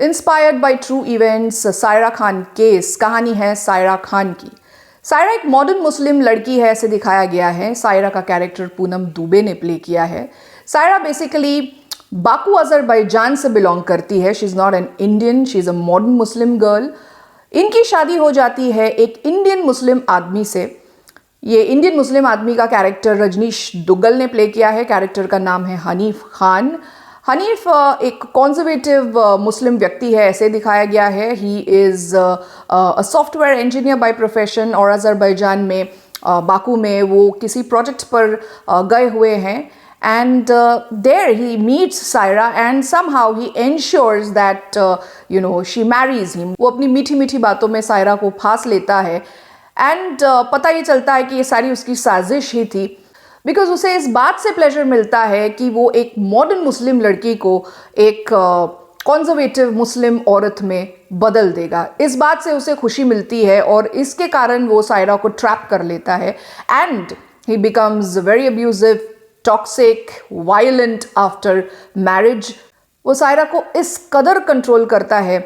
Inspired by true events, Saira Khan case. कहानी है सायरा खान की। सायरा एक मॉडर्न मुस्लिम लड़की है, ऐसे दिखाया गया है। सायरा का कैरेक्टर पूनम दुबे ने प्ले किया है। सायरा बेसिकली बाकू अजरबैजान से बिलोंग करती है। She is not an Indian, she is a modern Muslim girl. इनकी शादी हो जाती है एक इंडियन मुस्लिम आदमी से। ये इंडियन मुस्लिम आदमी का कैरेक्टर रजनीश दुग्गल ने प्ले किया है। कैरेक्टर का नाम है हनीफ खान। हनीफ एक कॉन्जर्वेटिव मुस्लिम व्यक्ति है, ऐसे दिखाया गया है। He is a software engineer by profession और अजरबैजान में बाकू में वो किसी प्रोजेक्ट पर गए हुए हैं। And there he meets Saira and somehow he ensures that she marries him. वो अपनी मीठी मीठी बातों में सायरा को फांस लेता है and पता ये चलता है कि ये सारी उसकी साजिश ही थी, बिकॉज उसे इस बात से प्लेजर मिलता है कि वो एक मॉडर्न मुस्लिम लड़की को एक कॉन्जर्वेटिव मुस्लिम औरत में बदल देगा। इस बात से उसे खुशी मिलती है और इसके कारण वो सायरा को ट्रैप कर लेता है and he becomes very abusive, toxic, violent after marriage. वो सायरा को इस कदर कंट्रोल करता है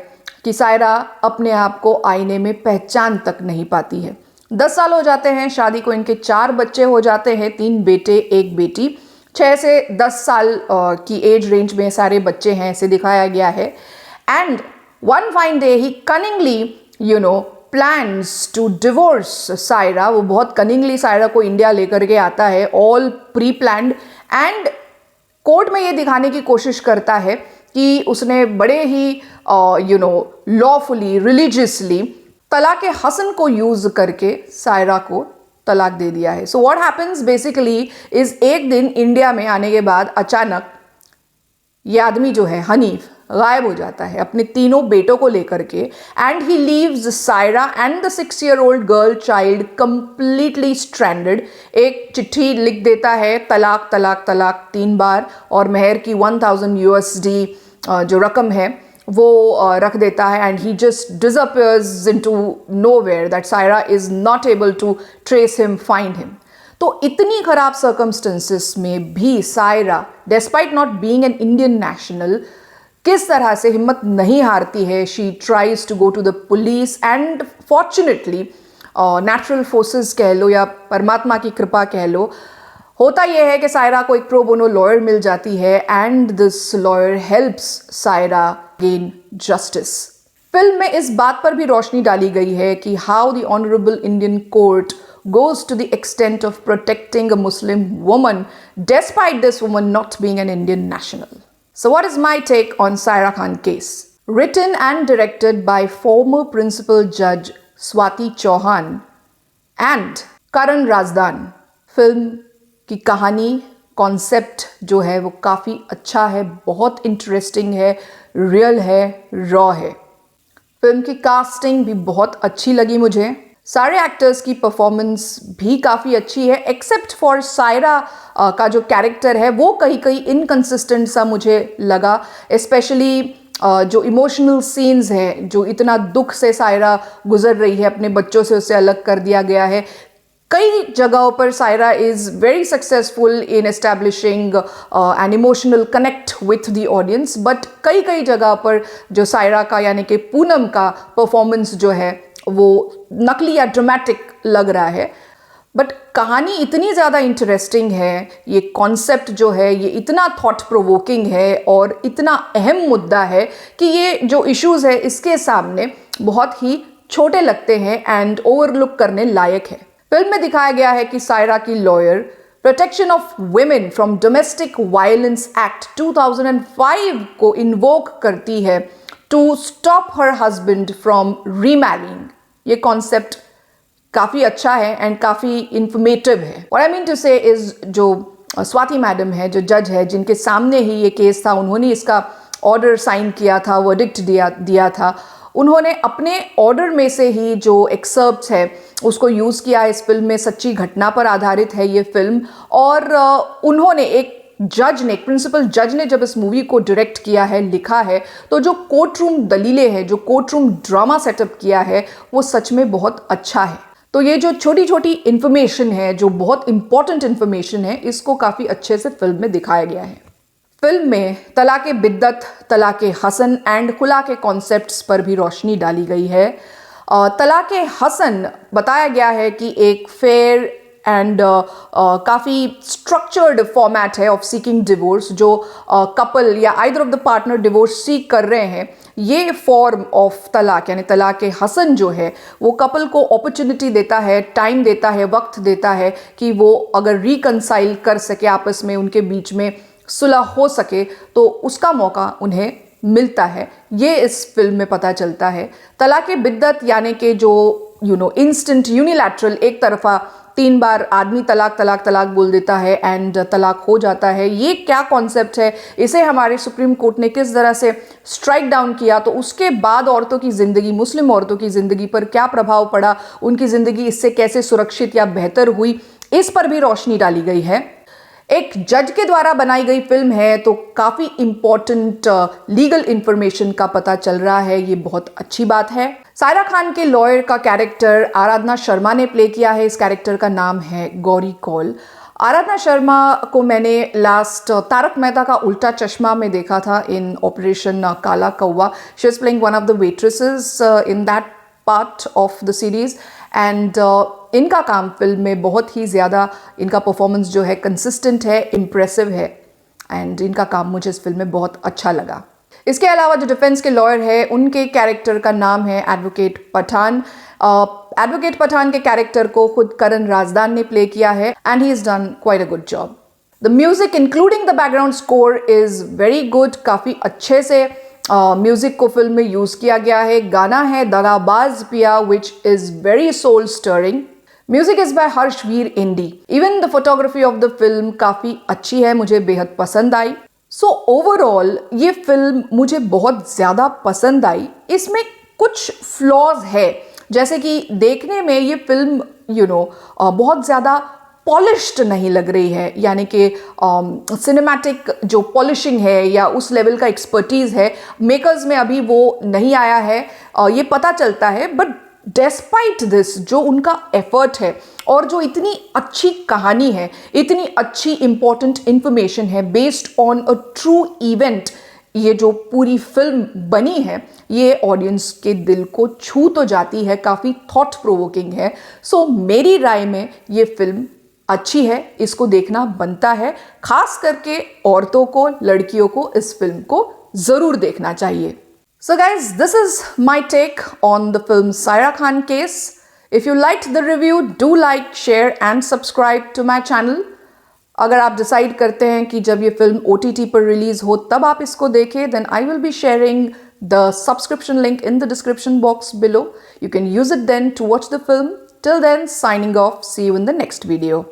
कि सायरा अपने आप को आईने में पहचान तक नहीं पाती है। 10 साल हो जाते हैं शादी को, इनके 4 बच्चे हो जाते हैं, 3 बेटे 1 बेटी। 6 से 10 साल की एज रेंज में सारे बच्चे हैं, ऐसे दिखाया गया है। And one fine day he cunningly plans to divorce Saira. वो बहुत कनिंगली सायरा को इंडिया लेकर के आता है, all pre planned, and court में ये दिखाने की कोशिश करता है कि उसने बड़े ही लॉफुली, रिलीजियसली तलाक हसन को यूज करके सायरा को तलाक दे दिया है। So what happens basically is, एक दिन इंडिया में आने के बाद अचानक ये आदमी जो है हनीफ गायब हो जाता है अपने तीनों बेटों को लेकर के, and he leaves Saira and the 6-year-old girl child completely stranded. एक चिट्ठी लिख देता है, तलाक तलाक तलाक 3 बार, और मेहर की 1000 USD जो रकम है वो रख देता है, and he just disappears into nowhere that Saira is not able to trace him, find him. तो इतनी खराब सर्कमस्टेंसेस में भी Saira, despite not being an Indian national, किस तरह से हिम्मत नहीं हारती है। She tries to go to the police and fortunately natural forces कह लो या परमात्मा की कृपा कह लो, होता यह है कि सायरा को एक प्रो बोनो लॉयर मिल जाती है and this lawyer helps Saira gain justice. Film में इस बात पर भी रोशनी डाली गई है कि how the honourable Indian court goes to the extent of protecting a Muslim woman despite this woman not being an Indian national. So what is my take on Saira Khan case? Written and directed by former principal judge Swati Chauhan and Karan Razdan. Film की कहानी, concept जो है वो काफ़ी अच्छा है, बहुत interesting है, रियल है, रॉ है। फिल्म की कास्टिंग भी बहुत अच्छी लगी मुझे। सारे एक्टर्स की परफॉर्मेंस भी काफ़ी अच्छी है, एक्सेप्ट फॉर सायरा का जो कैरेक्टर है वो कहीं कहीं इनकंसिस्टेंट सा मुझे लगा। स्पेशली जो इमोशनल सीन्स हैं, जो इतना दुख से सायरा गुजर रही है, अपने बच्चों से उसे अलग कर दिया गया है। कई जगहों पर Saira is very successful in establishing an emotional connect with the audience, but कई कई जगह पर जो सायरा का यानी कि पूनम का परफॉर्मेंस जो है वो नकली या ड्रामेटिक लग रहा है। बट कहानी इतनी ज़्यादा इंटरेस्टिंग है, ये कॉन्सेप्ट जो है ये इतना थॉट प्रोवोकिंग है और इतना अहम मुद्दा है कि ये जो इश्यूज़ है इसके सामने बहुत ही छोटे लगते हैं एंड ओवरलुक करने लायक है। फिल्म में दिखाया गया है कि सायरा की lawyer Protection of Women from Domestic Violence Act 2005 को इन्वोक करती है to stop her husband from remarrying. ये कॉन्सेप्ट काफ़ी अच्छा है एंड काफ़ी इंफॉर्मेटिव है। What I mean to say is, जो स्वाति मैडम है, जो जज है, जिनके सामने ही ये केस था, उन्होंने इसका ऑर्डर साइन किया था, वर्डिक्ट दिया था, उन्होंने अपने ऑर्डर में से ही जो एक्सर्प्ट्स है उसको यूज़ किया है। इस फिल्म में सच्ची घटना पर आधारित है ये फिल्म, और उन्होंने एक प्रिंसिपल जज ने जब इस मूवी को डायरेक्ट किया है, लिखा है, तो जो कोर्ट रूम दलीलें हैं, जो कोर्ट रूम ड्रामा सेटअप किया है वो सच में बहुत अच्छा है। तो ये जो छोटी छोटी इन्फॉर्मेशन है, जो बहुत इंपॉर्टेंट इन्फॉर्मेशन है, इसको काफ़ी अच्छे से फिल्म में दिखाया गया है। फिल्म में तलाक़े बिद्दत, तलाक़े हसन एंड खुला के कॉन्सेप्ट्स पर भी रोशनी डाली गई है। तलाक़े हसन बताया गया है कि एक फेयर एंड काफ़ी स्ट्रक्चर्ड फॉर्मेट है ऑफ सीकिंग डिवोर्स। जो कपल या either of the partner divorce seek कर रहे हैं, ये फॉर्म ऑफ तलाक यानी तलाक़े हसन जो है वो कपल को अपॉर्चुनिटी देता है, टाइम देता है, वक्त देता है कि वो अगर रिकंसाइल कर सके, आपस में उनके बीच में सुलह हो सके, तो उसका मौका उन्हें मिलता है। ये इस फिल्म में पता चलता है। तलाक़े बिद्दत यानी कि जो इंस्टेंट यूनिलैटरल एक तरफा 3 बार आदमी तलाक तलाक तलाक बोल देता है एंड तलाक हो जाता है, ये क्या कॉन्सेप्ट है, इसे हमारे सुप्रीम कोर्ट ने किस तरह से स्ट्राइक डाउन किया, तो उसके बाद औरतों की ज़िंदगी, मुस्लिम औरतों की ज़िंदगी पर क्या प्रभाव पड़ा, उनकी ज़िंदगी इससे कैसे सुरक्षित या बेहतर हुई, इस पर भी रोशनी डाली गई है। एक जज के द्वारा बनाई गई फिल्म है तो काफ़ी इंपॉर्टेंट लीगल इंफॉर्मेशन का पता चल रहा है, ये बहुत अच्छी बात है। सायरा खान के लॉयर का कैरेक्टर आराधना शर्मा ने प्ले किया है। इस कैरेक्टर का नाम है गौरी कौल। आराधना शर्मा को मैंने लास्ट तारक मेहता का उल्टा चश्मा में देखा था इन Operation Kala Kauva. She is playing one of the waitresses in that part of the series and इनका काम फिल्म में बहुत ही ज़्यादा, इनका परफॉर्मेंस जो है कंसिस्टेंट है, इम्प्रेसिव है एंड इनका काम मुझे इस फिल्म में बहुत अच्छा लगा। इसके अलावा जो डिफेंस के लॉयर है उनके कैरेक्टर का नाम है एडवोकेट पठान। एडवोकेट पठान के कैरेक्टर को खुद करण राजदान ने प्ले किया है and he is done quite a good job. The music including the background score is very good. काफ़ी अच्छे से म्यूजिक को फिल्म में यूज़ किया गया है। गाना है Dagabaaz Piya which is very soul stirring. Music is by Harshvir Indi. Even the photography of the film काफ़ी अच्छी है, मुझे बेहद पसंद आई। सो ओवरऑल ये फिल्म मुझे बहुत ज़्यादा पसंद आई। इसमें कुछ फ्लॉज है, जैसे कि देखने में ये फिल्म बहुत ज़्यादा पॉलिश्ड नहीं लग रही है, यानी कि सिनेमैटिक जो पॉलिशिंग है या उस लेवल का एक्सपर्टीज़ है मेकर्स में अभी वो नहीं आया है, ये पता चलता है। बट डेस्पाइट दिस जो उनका एफर्ट है और जो इतनी अच्छी कहानी है, इतनी अच्छी इंपॉर्टेंट इंफॉर्मेशन है based on a true event, ये जो पूरी फिल्म बनी है ये ऑडियंस के दिल को छू तो जाती है, काफ़ी थॉट प्रोवोकिंग है। सो मेरी राय में ये फिल्म अच्छी है, इसको देखना बनता है। खास करके औरतों को, लड़कियों को इस फिल्म को ज़रूर देखना चाहिए। So guys, this is my take on the film Saira Khan case. If you liked the review, do like, share and subscribe to my channel. अगर आप डिसाइड करते हैं कि जब ये फिल्म OTT पर रिलीज हो तब आप इसको देखें, then I will be sharing the subscription link in the description box below. You can use it then to watch the film. Till then, signing off. See you in the next video.